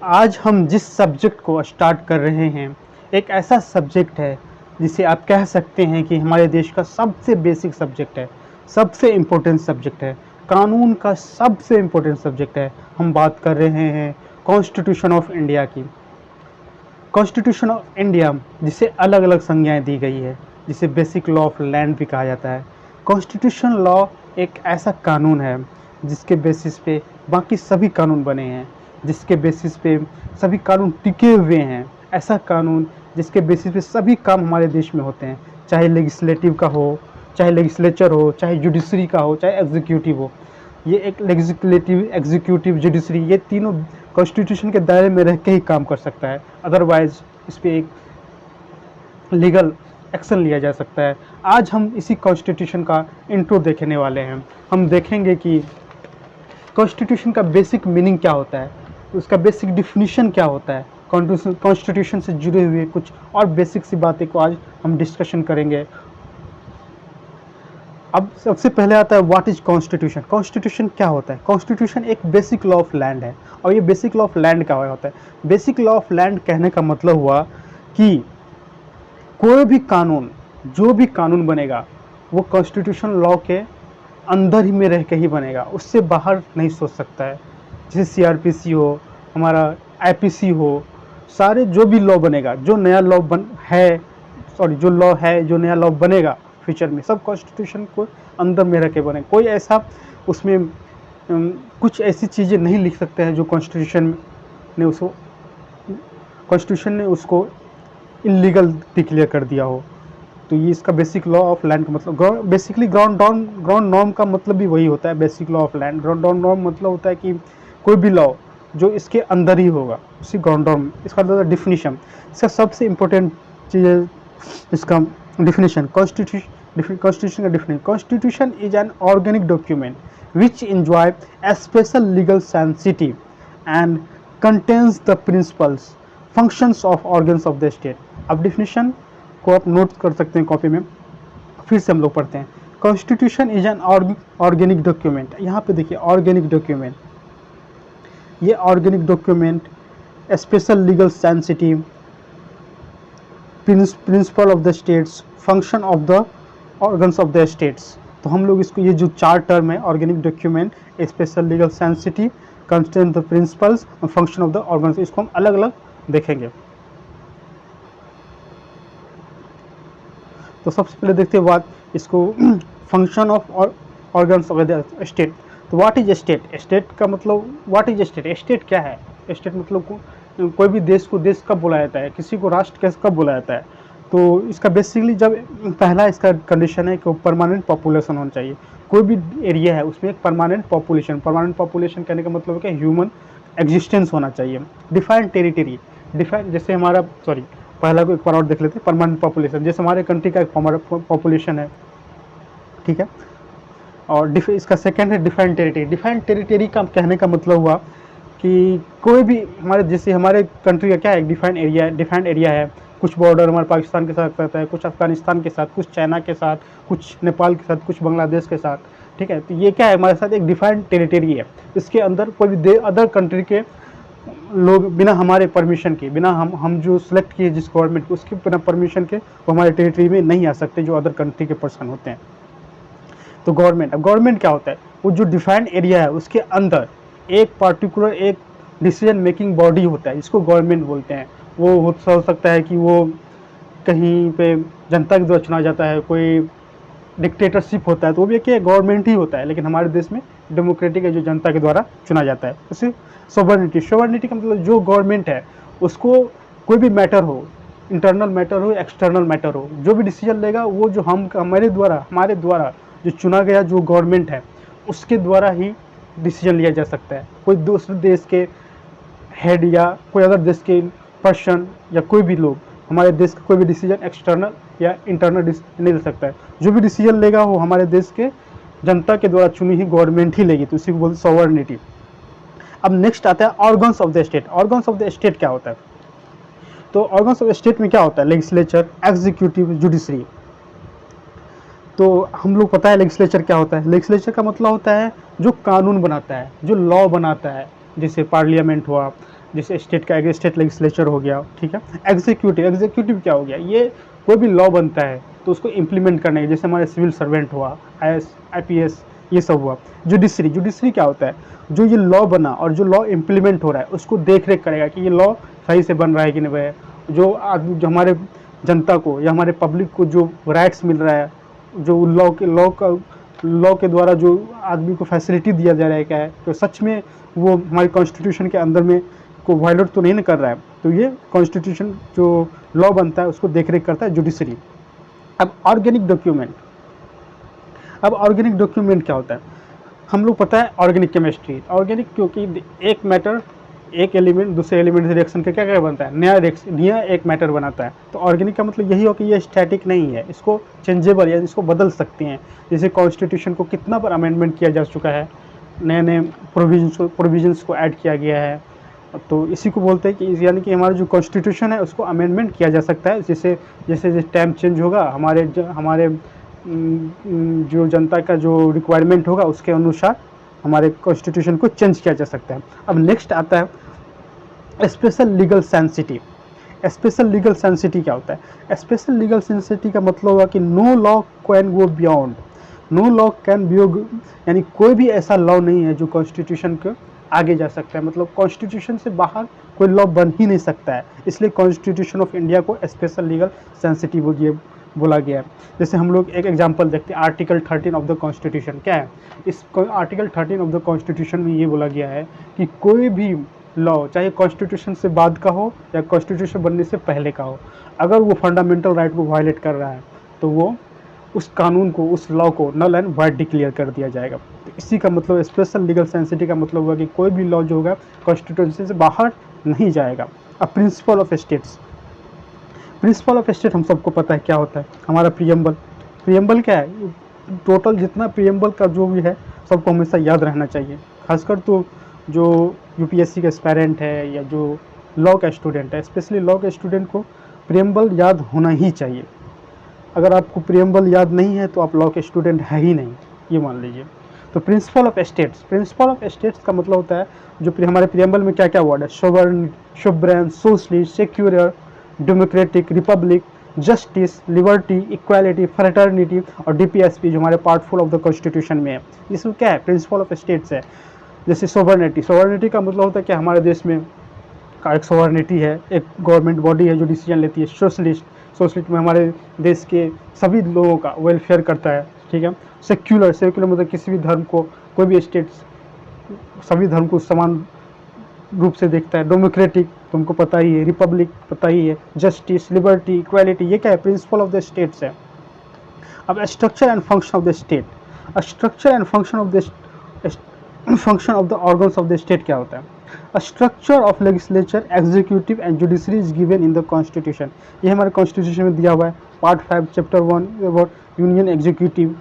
आज हम जिस सब्जेक्ट को स्टार्ट कर रहे हैं, एक ऐसा सब्जेक्ट है जिसे आप कह सकते हैं कि हमारे देश का सबसे बेसिक सब्जेक्ट है, सबसे इम्पोर्टेंट सब्जेक्ट है, कानून का सबसे इम्पोर्टेंट सब्जेक्ट है। हम बात कर रहे हैं कॉन्स्टिट्यूशन ऑफ इंडिया की। कॉन्स्टिट्यूशन ऑफ इंडिया जिसे अलग अलग संज्ञाएं दी गई है, जिसे बेसिक लॉ ऑफ लैंड भी कहा जाता है। कॉन्स्टिट्यूशन लॉ एक ऐसा कानून है जिसके बेसिस पे बाकी सभी कानून बने हैं, जिसके बेसिस पे सभी कानून टिके हुए हैं। ऐसा कानून जिसके बेसिस पे सभी काम हमारे देश में होते हैं, चाहे लेजिस्लेटिव का हो, चाहे लेजिस्लेचर हो, चाहे जुडिशरी का हो, चाहे एग्जीक्यूटिव हो। ये एक लेजिस्लेटिव, एग्जीक्यूटिव, जुडिशरी, ये तीनों कॉन्स्टिट्यूशन के दायरे में रह के ही काम कर सकता है। अदरवाइज इस पर एक लीगल एक्शन लिया जा सकता है। आज हम इसी कॉन्स्टिट्यूशन का इंट्रो देखने वाले हैं। हम देखेंगे कि कॉन्स्टिट्यूशन का बेसिक मीनिंग क्या होता है, उसका बेसिक डिफिनीशन क्या होता है, कॉन्स्टिट्यूशन से जुड़े हुए कुछ और बेसिक सी बातें को आज हम डिस्कशन करेंगे। अब सबसे पहले आता है व्हाट इज कॉन्स्टिट्यूशन। कॉन्स्टिट्यूशन क्या होता है? कॉन्स्टिट्यूशन एक बेसिक लॉ ऑफ लैंड है। और ये बेसिक लॉ ऑफ लैंड क्या होता है? बेसिक लॉ ऑफ लैंड कहने का मतलब हुआ कि कोई भी कानून, जो भी कानून बनेगा वो कॉन्स्टिट्यूशन लॉ के अंदर ही में रह के ही बनेगा, उससे बाहर नहीं सोच सकता है। जैसे सीआरपीसी हो, हमारा आईपीसी हो, सारे जो भी लॉ बनेगा, जो नया लॉ जो लॉ है, जो नया लॉ बनेगा फ्यूचर में, सब कॉन्स्टिट्यूशन को अंदर में रह के बने। कोई ऐसा उसमें कुछ ऐसी चीज़ें नहीं लिख सकते हैं जो कॉन्स्टिट्यूशन ने उसको इलीगल डिक्लेयर कर दिया हो। तो ये इसका बेसिक लॉ ऑफ लैंड का मतलब, बेसिकली ग्राउंड नॉर्म का मतलब भी वही होता है। Basic law of land, ground norm मतलब होता है कि कोई भी लॉ जो इसके अंदर ही होगा, उसी ग्राउंड नॉर्म। इसका डिफिनीशन, इसका सबसे इम्पोर्टेंट चीज़ है इसका डिफिनीशन। कॉन्स्टिट्यूशन का definition: constitution is an organic document which enjoy A special legal sensitive and contains the principles functions of organs of the state. अब डिफिनीशन को आप नोट कर सकते हैं कॉपी में, फिर से हम लोग पढ़ते हैं। Constitution is an organic document. यहाँ पे देखिए ऑर्गेनिक डॉक्यूमेंट, ये organic document special legal sensitive, principle of the states, function of the organs of the states. तो हम लोग इसको, ये जो चार टर्म है, organic document, special legal sensitive, constant the principles और फंक्शन ऑफ द ऑर्गन्स, इसको हम अलग अलग देखेंगे। तो सबसे पहले देखते हैं बात इसको, function of organs of the state. तो व्हाट इज स्टेट? स्टेट का मतलब, व्हाट इज स्टेट? स्टेट क्या है? स्टेट मतलब कोई भी देश को देश कब बोला जाता है, किसी को राष्ट्र कैसे कब बोला जाता है? तो इसका बेसिकली, जब पहला इसका कंडीशन है कि परमानेंट पॉपुलेशन होना चाहिए। कोई भी एरिया है उसमें एक परमानेंट पॉपुलेशन कहने का मतलब है कि ह्यूमन एग्जिस्टेंस होना चाहिए। डिफाइंड टेरिटरी, जैसे हमारा, सॉरी पहला को एक बार और देख लेते हैं। परमानेंट पॉपुलेशन जैसे हमारे कंट्री का एक पॉपुलेशन है, ठीक है। और इसका सेकंड है डिफाइंड टेरिटरी। डिफाइंड टेरिटरी का कहने का मतलब हुआ कि कोई भी हमारे, जैसे हमारे कंट्री का क्या है, डिफाइंड एरिया है। कुछ बॉर्डर हमारे पाकिस्तान के साथ रहता है, कुछ अफगानिस्तान के साथ, कुछ चाइना के साथ, कुछ नेपाल के साथ, कुछ बांग्लादेश के साथ, ठीक है। तो ये क्या है, हमारे साथ एक डिफाइंड टेरिटरी है। इसके अंदर कोई भी अदर कंट्री के लोग बिना हमारे परमिशन के, बिना हम जो सिलेक्ट किए जिस गवर्नमेंट को, उसके बिना परमिशन के वो हमारे टेरिटरी में नहीं आ सकते, जो अदर कंट्री के पर्सन होते हैं। तो गवर्नमेंट, अब गवर्नमेंट क्या होता है? वो जो डिफाइंड एरिया है उसके अंदर एक पार्टिकुलर एक डिसीजन मेकिंग बॉडी होता है, जिसको गवर्नमेंट बोलते हैं। वो हो सकता है कि वो कहीं पे जनता के द्वारा चुना जाता है, कोई डिक्टेटरशिप होता है तो वो भी क्या गवर्नमेंट ही होता है। लेकिन हमारे देश में डेमोक्रेटिक है, जो जनता के द्वारा चुना जाता है। उसे सोवर्निटी का मतलब जो गवर्नमेंट है उसको कोई भी मैटर हो, इंटरनल मैटर हो, एक्सटर्नल मैटर हो, जो भी डिसीजन लेगा वो जो हमारे द्वारा जो चुना गया जो गवर्नमेंट है उसके द्वारा ही डिसीजन लिया जा सकता है। कोई दूसरे देश के हेड या कोई अदर देश के पर्सन या कोई भी लोग हमारे देश का कोई भी डिसीजन एक्सटर्नल या इंटरनल नहीं ले सकता है। जो भी डिसीजन लेगा वो हमारे देश के जनता के द्वारा चुनी ही गवर्नमेंट ही लेगी, तो इसी को बोलते हैं सॉवर्निटी। अब नेक्स्ट आता है organs of the state. Organs of the state क्या होता है? तो ऑर्गन्स ऑफ स्टेट में क्या होता है? Legislature, executive, judiciary. तो हम लोग पता है लेजिस्लेचर क्या होता है। लेजिस्लेचर का मतलब होता है जो कानून बनाता है, जो लॉ बनाता है, जैसे पार्लियामेंट हुआ, जैसे स्टेट का स्टेट लेजिस्लेचर हो गया, ठीक है। एग्जीक्यूटिव, एग्जीक्यूटिव क्या हो गया, ये कोई भी लॉ बनता है तो उसको इम्प्लीमेंट करने के, जैसे हमारे सिविल सर्वेंट हुआ, IAS IPS, ये सब हुआ। जुडिशरी, जुडिशरी क्या होता है, जो ये लॉ बना और जो लॉ इम्प्लीमेंट हो रहा है उसको देख रेख करेगा कि ये लॉ सही से बन रहा है कि नहीं है, जो आदमी, जो हमारे जनता को या हमारे पब्लिक को जो राइट्स मिल रहा है, जो लॉ के द्वारा जो आदमी को फैसिलिटी दिया जा रहा है क्या है, तो सच में वो हमारी कॉन्स्टिट्यूशन के अंदर में को वायलेट तो नहीं कर रहा है। तो ये कॉन्स्टिट्यूशन जो लॉ बनता है उसको देख रेख करता है जुडिशरी। अब ऑर्गेनिक डॉक्यूमेंट, अब ऑर्गेनिक डॉक्यूमेंट क्या होता है, हम लोग पता है ऑर्गेनिक केमिस्ट्री, ऑर्गेनिक क्योंकि एक मैटर, एक एलिमेंट दूसरे एलिमेंट से रिएक्शन करके क्या बनता है, नया एक मैटर बनाता है। तो ऑर्गेनिक का मतलब यही हो कि ये स्टैटिक नहीं है, इसको चेंजेबल या इसको बदल सकते हैं। जैसे कॉन्स्टिट्यूशन को कितना बार अमेंडमेंट किया जा चुका है, नए नए प्रोविजंस को ऐड किया गया है। तो इसी को बोलते हैं कि यानी कि हमारा जो कॉन्स्टिट्यूशन है उसको अमेंडमेंट किया जा सकता है, जैसे जैसे टाइम चेंज होगा, हमारे जो जनता का जो रिक्वायरमेंट होगा उसके अनुसार हमारे कॉन्स्टिट्यूशन को चेंज किया जा सकता है। अब नेक्स्ट आता है special legal sensitive. Special legal sensitive क्या होता है, स्पेशल लीगल सेंसिटिव का मतलब होगा कि no law can go beyond, no law can be, यानी कोई भी ऐसा लॉ नहीं है जो कॉन्स्टिट्यूशन के आगे जा सकता है, मतलब कॉन्स्टिट्यूशन से बाहर कोई लॉ बन ही नहीं सकता है। इसलिए कॉन्स्टिट्यूशन ऑफ इंडिया को स्पेशल लीगल सेंसिटिव बोला गया है। जैसे हम लोग एक एग्जांपल देखते हैं, आर्टिकल 13 ऑफ द कॉन्स्टिट्यूशन क्या है। इस आर्टिकल 13 ऑफ द कॉन्स्टिट्यूशन में ये बोला गया है कि कोई भी लॉ, चाहे कॉन्स्टिट्यूशन से बाद का हो या कॉन्स्टिट्यूशन बनने से पहले का हो, अगर वो फंडामेंटल राइट को वायलेट कर रहा है तो वो उस कानून को, उस लॉ को नल एंड वाइड डिक्लेयर कर दिया जाएगा। तो इसी का मतलब स्पेशल लीगल सेंसिटिव का मतलब होगा कि कोई भी लॉ जो होगा कॉन्स्टिट्यूशन से बाहर नहीं जाएगा। अब principle of states, principle of state हम सबको पता है क्या होता है, हमारा प्रियम्बल। प्रियम्बल क्या है, टोटल जितना प्रियम्बल का जो भी है सबको हमेशा याद रहना चाहिए, खासकर तो जो UPSC के एस्पायरेंट है या जो लॉ का स्टूडेंट है, स्पेशली लॉ के स्टूडेंट को प्रियम्बल याद होना ही चाहिए। अगर आपको प्रियम्बल याद नहीं है तो आप लॉ के स्टूडेंट है ही नहीं, ये मान लीजिए। तो principle of states, principle of states का मतलब होता है जो हमारे प्रियम्बल में क्या क्या वर्ड है, sovereign, socialist, secular, democratic, Republic, justice, liberty, equality, fraternity और DPSP जो हमारे पार्ट 4 ऑफ द कॉन्स्टिट्यूशन में है। इसमें क्या है, प्रिंसिपल ऑफ स्टेट्स है। जैसे सोवरेनिटी, सोवरेनिटी का मतलब होता है कि हमारे देश में का एक सोवरेनिटी है, एक गवर्नमेंट बॉडी है जो डिसीजन लेती है। सोशलिस्ट, सोशलिस्ट में हमारे देश के सभी लोगों का वेलफेयर करता है, ठीक है। सेक्युलर, सेक्युलर मतलब किसी भी धर्म को, कोई भी स्टेट सभी धर्म को समान रूप से देखता है। डेमोक्रेटिक तुमको पता ही है, रिपब्लिक पता ही है, जस्टिस, लिबर्टी, इक्वालिटी, ये क्या है, प्रिंसिपल ऑफ द स्टेट्स है। अब structure and function of the state, structure and function of the organs of the state क्या होता है। Structure of legislature, executive and judiciary is given in the constitution, ये हमारे कॉन्स्टिट्यूशन में दिया हुआ है। Part 5 chapter 1 about union executive,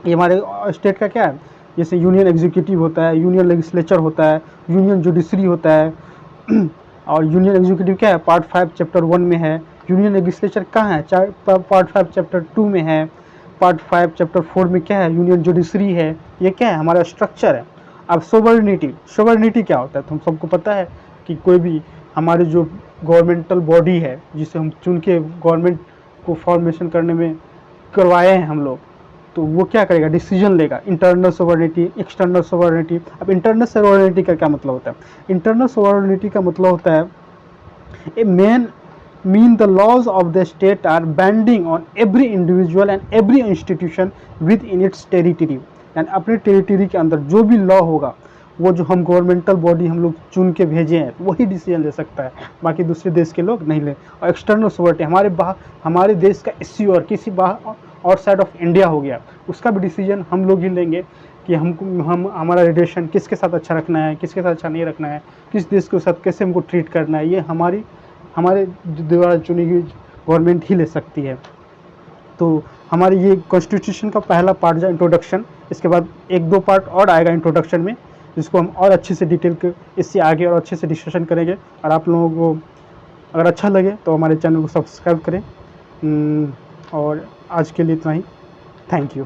ये हमारे स्टेट का क्या है, जैसे यूनियन एग्जीक्यूटिव होता है, यूनियन लेजिस्लेचर होता है, यूनियन जुडिशरी होता है। और यूनियन एग्जीक्यूटिव क्या है, पार्ट 5 चैप्टर 1 में है। यूनियन लेजिस्लेचर कहाँ है, पार्ट 5 चैप्टर 2 में है। पार्ट 5 चैप्टर 4 में क्या है, यूनियन जुडिशरी है। ये क्या है, हमारा स्ट्रक्चर है। अब सोवरेनिटी, सोवरेनिटी क्या होता है, तो हम सबको पता है कि कोई भी हमारे जो गवर्नमेंटल बॉडी है जिसे हम चुन के गवर्नमेंट को फॉर्मेशन करने में करवाए हैं हम लोग, तो वो क्या करेगा, डिसीजन लेगा। Internal sovereignty, external sovereignty. अब इंटरनल सोवरेनिटी का क्या मतलब होता है, इंटरनल सोवरेनिटी का मतलब होता है ए mean the laws of the state are binding on every individual and every institution within its territory, यानी अपने टेरिटरी के अंदर जो भी लॉ होगा वो जो हम गवर्नमेंटल बॉडी हम लोग चुन के भेजे हैं वही डिसीजन ले सकता है, बाकी दूसरे देश के लोग नहीं ले। और एक्सटर्नल सोवरेनिटी, हमारे देश का इश्यू और किसी बाहर और साइड ऑफ इंडिया हो गया, उसका भी डिसीजन हम लोग ही लेंगे कि हम हमारा रिलेशन किसके साथ अच्छा रखना है, किसके साथ अच्छा नहीं रखना है, किस देश के साथ कैसे हमको ट्रीट करना है, ये हमारे द्वारा चुनी हुई गवर्नमेंट ही ले सकती है। तो हमारे ये कॉन्स्टिट्यूशन का पहला पार्ट जो इंट्रोडक्शन, इसके बाद 1-2 पार्ट और आएगा इंट्रोडक्शन में, जिसको हम और अच्छे से डिटेल के इससे आगे और अच्छे से डिस्कशन करेंगे। और आप लोगों को अगर अच्छा लगे तो हमारे चैनल को सब्सक्राइब करें। और आज के लिए इतना ही। Thank you.